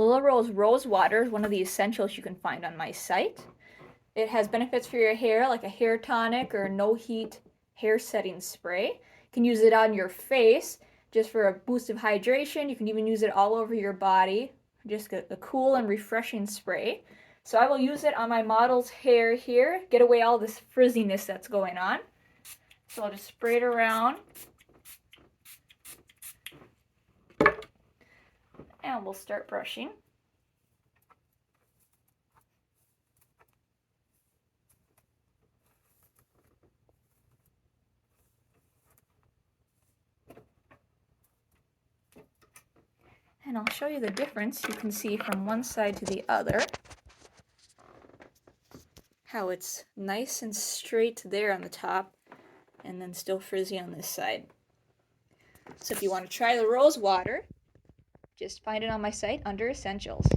Rosewater is one of the essentials you can find on my site. It has benefits for your hair, like a hair tonic or no heat hair setting spray. You can use it on your face just for a boost of hydration. You can even use it all over your body, just a cool and refreshing spray. So I will use it on my model's hair here, get away all this frizziness that's going on. So I'll just spray it around. And we'll start brushing. And I'll show you the difference you can see from one side to the other. How it's nice and straight there on the top, and then still frizzy on this side. So if you want to try the Rosewater, just find it on my site under Essentials.